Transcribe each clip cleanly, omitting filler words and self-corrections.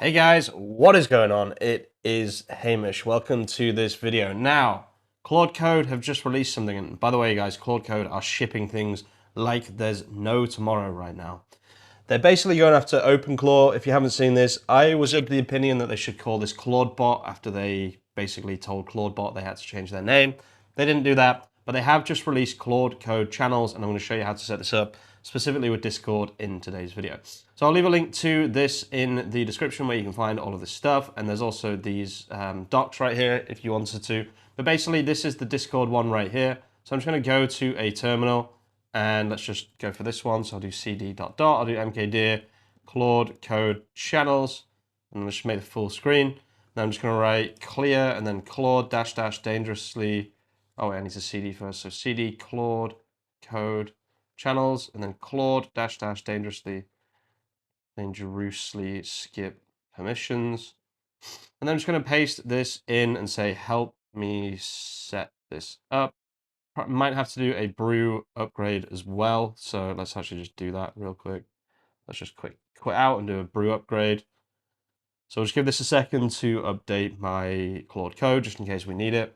Hey guys, what is going on? It is Hamish. Welcome to this video. Now, Claude Code have just released something. And by the way, guys, Claude Code are shipping things like there's no tomorrow right now. They're basically going after OpenClaw. If you haven't seen this, I was of the opinion that they should call this ClaudeBot after they basically told ClaudeBot they had to change their name. They didn't do that, but they have just released Claude Code channels, and I'm going to show you how to set this up specifically with Discord in today's video. So I'll leave a link to this in the description where you can find all of this stuff, and there's also these docs right here if you wanted to. But basically, this is the Discord one right here. So I'm just going to go to a terminal, and let's just go for this one. So I'll do cd ... I'll do mkdir Claude Code channels, and I'll just make the full screen. Now I'm just going to write clear and then Claude -- dangerously. Oh, wait, I need to cd first. So cd Claude Code channels, and then Claude -- dangerously skip permissions. And then I'm just going to paste this in and say, help me set this up. Might have to do a brew upgrade as well. So let's actually just do that real quick. Let's just quit out and do a brew upgrade. So I'll just give this a second to update my Claude Code just in case we need it.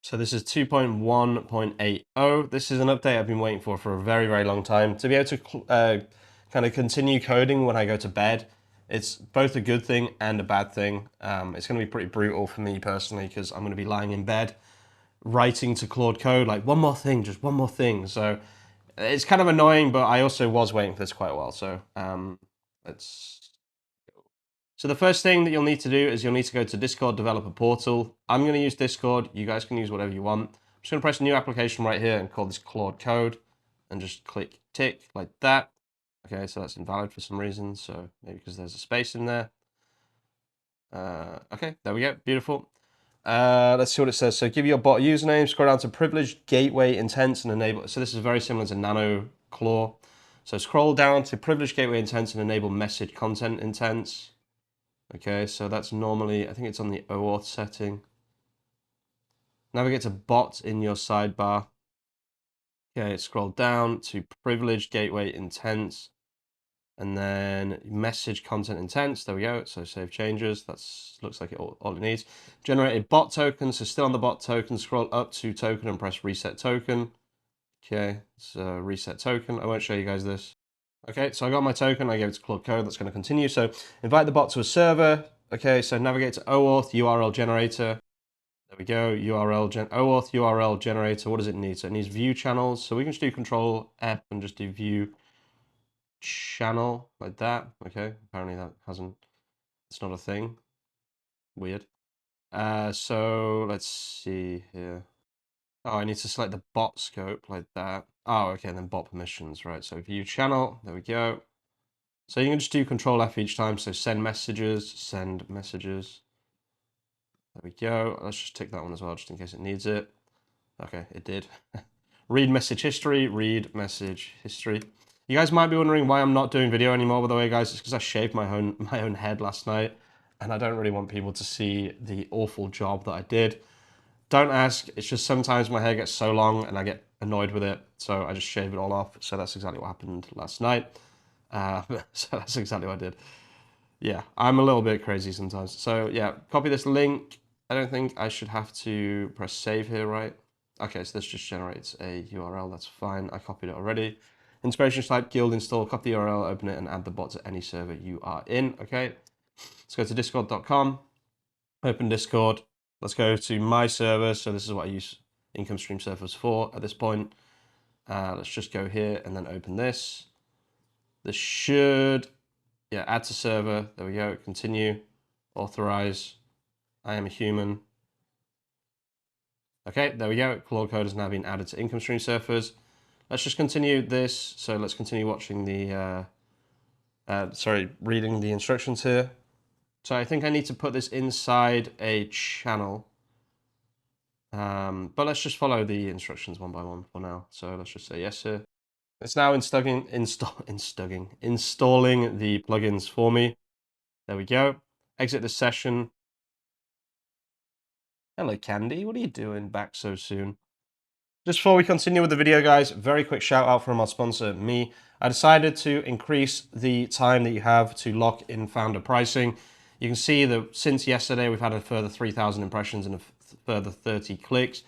So this is 2.1.80. This is an update I've been waiting for a very, very long time. To be able to kind of continue coding when I go to bed, it's both a good thing and a bad thing. It's going to be pretty brutal for me personally because I'm going to be lying in bed writing to Claude Code like one more thing, just one more thing. So it's kind of annoying, but I also was waiting for this quite a while. So let's go. So the first thing that you'll need to do is you'll need to go to Discord Developer Portal. I'm going to use Discord. You guys can use whatever you want. I'm just going to press new application right here and call this Claude Code and just click tick like that. Okay, so that's invalid for some reason. So maybe because there's a space in there. Okay, there we go. Beautiful. Let's see what it says. So give your bot a username, scroll down to privileged gateway intents and enable. So this is very similar to Nano Claw. So scroll down to privileged gateway intents and enable message content intents. Okay, so that's normally, I think it's on the OAuth setting. Navigate to bot in your sidebar. Okay, scroll down to privileged gateway intents and then message content intents. There we go. So save changes. That's looks like all it needs. Generate a bot token. So still on the bot token, scroll up to token and press reset token. Okay, so reset token. I won't show you guys this. Okay, so I got my token. I gave it to Claude Code. That's going to continue. So invite the bot to a server. Okay, so navigate to OAuth URL generator. There we go. OAuth URL generator. What does it need? So it needs view channels. So we can just do Control F and just do view channel like that. Okay, apparently that hasn't, it's not a thing. Weird. So let's see here. Oh, I need to select the bot scope like that. Oh, okay, and then bot permissions, right? So view channel, there we go. So you can just do Control F each time. So send messages, send messages. There we go. Let's just tick that one as well, just in case it needs it. Okay, it did. Read message history, read message history. You guys might be wondering why I'm not doing video anymore, by the way, guys. It's because I shaved my own head last night, and I don't really want people to see the awful job that I did. Don't ask. It's just sometimes my hair gets so long and I get annoyed with it, so I just shave it all off. So that's exactly what happened last night. So that's exactly what I did. Yeah, I'm a little bit crazy sometimes. So yeah, copy this link. I don't think I should have to press save here, right? Okay, so this just generates a URL. That's fine. I copied it already. Integration type, guild install, copy the URL, open it, and add the bot to any server you are in. Okay, let's go to discord.com, open Discord. Let's go to my server. So this is what I use income stream servers for at this point. Let's just go here and then open this. This should, yeah, add to server. There we go. Continue, authorize. I am a human. Okay, there we go. Claude Code has now been added to income stream servers. Let's just continue this. So let's continue watching the, reading the instructions here. So I think I need to put this inside a channel. But let's just follow the instructions one by one for now. So let's just say yes here. It's now installing the plugins for me. There we go. Exit the session. Hello, Candy. What are you doing back so soon? Just before we continue with the video, guys, very quick shout out from our sponsor, me. I decided to increase the time that you have to lock in founder pricing. You can see that since yesterday, we've had a further 3,000 impressions and a further 30 clicks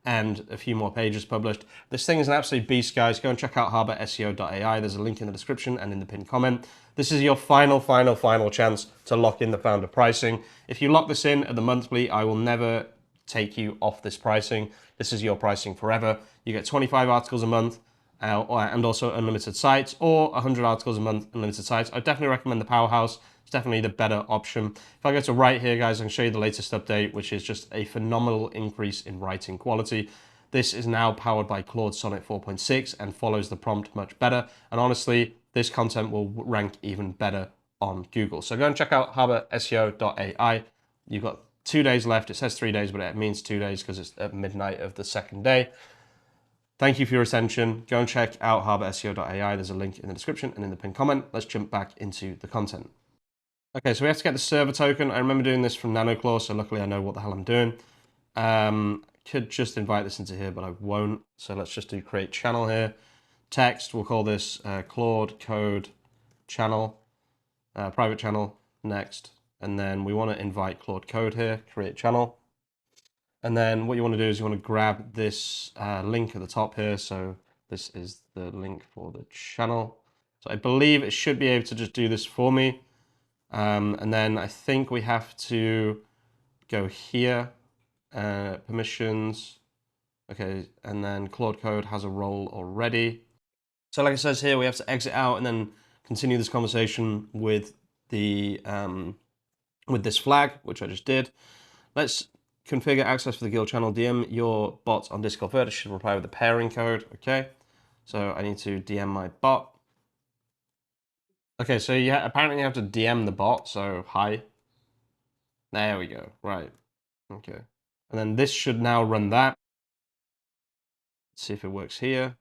and a few more pages published. This thing is an absolute beast, guys. Go and check out HarborSEO.ai. There's a link in the description and in the pinned comment. This is your final chance to lock in the founder pricing. If you lock this in at the monthly, I will never take you off this pricing. This is your pricing forever. You get 25 articles a month and also unlimited sites, or 100 articles a month, unlimited sites. I definitely recommend the Powerhouse. It's definitely the better option. If I go to right here, guys, I can show you the latest update, which is just a phenomenal increase in writing quality. This is now powered by Claude Sonnet 4.6 and follows the prompt much better. And honestly, this content will rank even better on Google. So go and check out HarborSEO.ai. You've got 2 days left. It says 3 days, but it means 2 days because it's at midnight of the second day. Thank you for your attention. Go and check out HarborSEO.ai. There's a link in the description and in the pinned comment. Let's jump back into the content. Okay, so we have to get the server token. I remember doing this from NanoClaw, so luckily I know what the hell I'm doing. Could just invite this into here, but I won't. So let's just do create channel here. Text, we'll call this Claude Code channel, private channel, next. And then we want to invite Claude Code here, create channel. And then what you want to do is you want to grab this link at the top here. So this is the link for the channel. So I believe it should be able to just do this for me. And then I think we have to go here, permissions. Okay, and then Claude Code has a role already. So like it says here, we have to exit out and then continue this conversation with the with this flag, which I just did. Let's configure access for the guild channel. DM your bot on Discord first. It should reply with the pairing code. Okay, so I need to DM my bot. Okay, so apparently you have to DM the bot. So hi. There we go. Right. Okay, and then this should now run that. Let's see if it works here.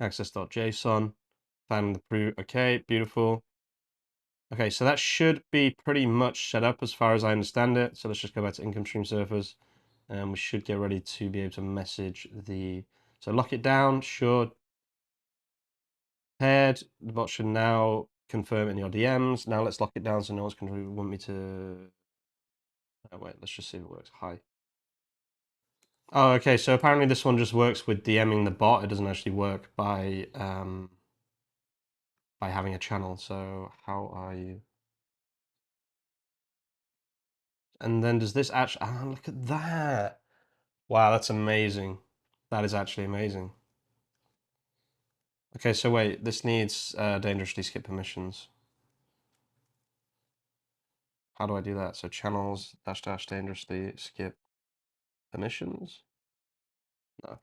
Access.json. Found the Brew. Okay, beautiful. Okay, so that should be pretty much set up as far as I understand it. So let's just go back to income stream surfers. And we should get ready to be able to message the... So lock it down, sure. Paired, the bot should now confirm in your DMs. Now let's lock it down so no one's going to want me to... Oh, wait, let's just see if it works. Hi. Oh, okay, so apparently this one just works with DMing the bot. It doesn't actually work by having a channel. So how are you? And then does this actually... Oh, look at that. Wow, that's amazing. That is actually amazing. Okay, so wait, this needs dangerously skip permissions. How do I do that? So channels -- dangerously skip permissions? No.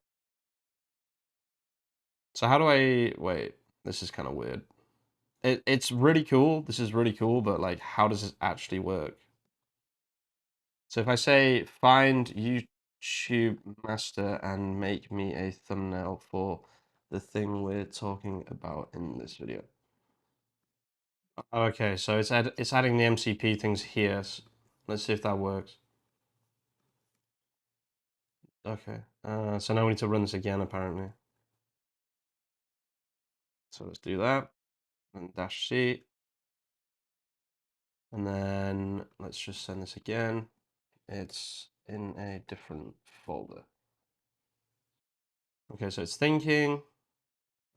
So how do I... Wait, this is kind of weird. It's really cool. This is really cool, but like, how does this actually work? So if I say find YouTube master and make me a thumbnail for the thing we're talking about in this video. Okay, so it's adding the MCP things here. So let's see if that works. Okay, so now we need to run this again apparently. So let's do that, and -C. And then let's just send this again. It's in a different folder. Okay, so it's thinking.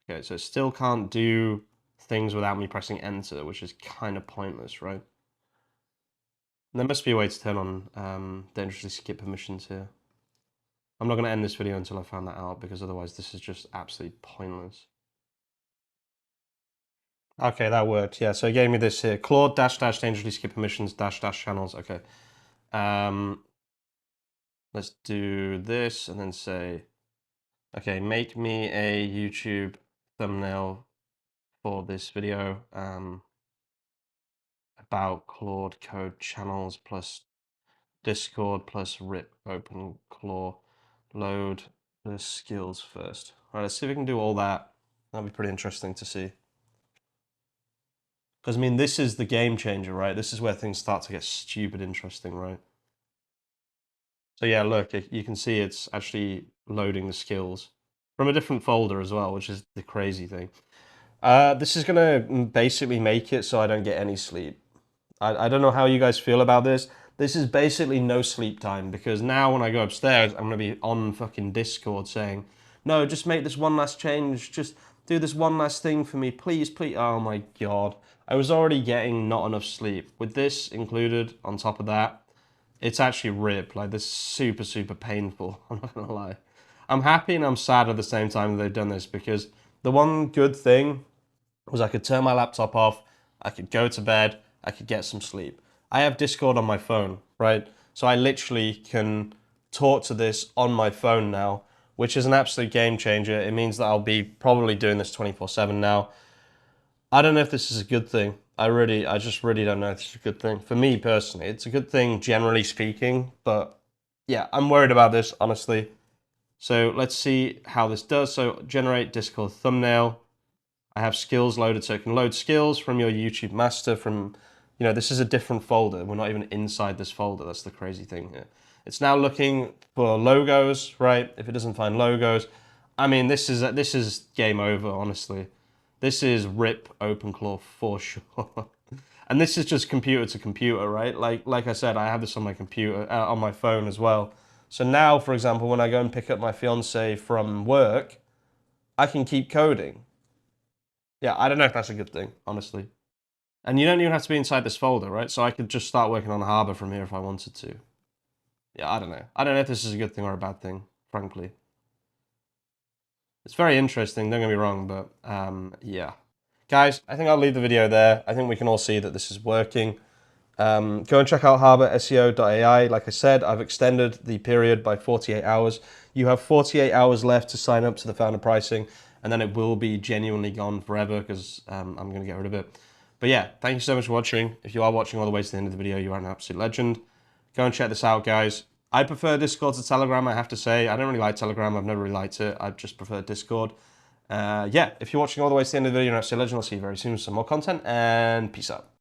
Okay, so it still can't do things without me pressing enter, which is kind of pointless, right? And there must be a way to turn on dangerously skip permissions here. I'm not going to end this video until I found that out, because otherwise this is just absolutely pointless. Okay, that worked. Yeah, so it gave me this here. Claude -- dangerously skip permissions -- channels. Okay. Let's do this and then say, okay, make me a YouTube thumbnail for this video about Claude Code channels plus Discord plus RIP OpenClaw. Load the skills first. All right, let's see if we can do all that. That'll be pretty interesting to see. Because, I mean, this is the game changer, right? This is where things start to get stupid interesting, right? So yeah, look, you can see it's actually loading the skills from a different folder as well, which is the crazy thing. This is going to basically make it so I don't get any sleep. I don't know how you guys feel about this. This is basically no sleep time, because now when I go upstairs, I'm going to be on fucking Discord saying, no, just make this one last change. Just do this one last thing for me. Please, please. Oh my God. I was already getting not enough sleep. With this included on top of that, it's actually RIP. Like, this is super, super painful. I'm not going to lie. I'm happy and I'm sad at the same time that they've done this, because the one good thing was I could turn my laptop off, I could go to bed, I could get some sleep. I have Discord on my phone, right? So I literally can talk to this on my phone now, which is an absolute game changer. It means that I'll be probably doing this 24/7 now. I don't know if this is a good thing. I just really don't know if it's a good thing. For me personally, it's a good thing generally speaking, but yeah, I'm worried about this, honestly. So let's see how this does. So generate Discord thumbnail. I have skills loaded, so it can load skills from your YouTube master from, you know, this is a different folder. We're not even inside this folder. That's the crazy thing here. It's now looking for logos, right? If it doesn't find logos, I mean, this is game over, honestly. This is RIP OpenClaw for sure. And this is just computer to computer, right? Like I said, I have this on my computer, on my phone as well. So now, for example, when I go and pick up my fiance from work, I can keep coding. Yeah, I don't know if that's a good thing, honestly. And you don't even have to be inside this folder, right? So I could just start working on Harbor from here if I wanted to. Yeah, I don't know. I don't know if this is a good thing or a bad thing, frankly. It's very interesting, don't get me wrong, but yeah. Guys, I think I'll leave the video there. I think we can all see that this is working. Go and check out HarborSEO.ai. Like I said, I've extended the period by 48 hours. You have 48 hours left to sign up to the founder pricing, and then it will be genuinely gone forever, because I'm going to get rid of it. But yeah, thank you so much for watching. If you are watching all the way to the end of the video, you are an absolute legend. Go and check this out, guys. I prefer Discord to Telegram, I have to say. I don't really like Telegram. I've never really liked it. I just prefer Discord. Yeah, if you're watching all the way to the end of the video, you're an absolute legend. I'll see you very soon with some more content, and peace out.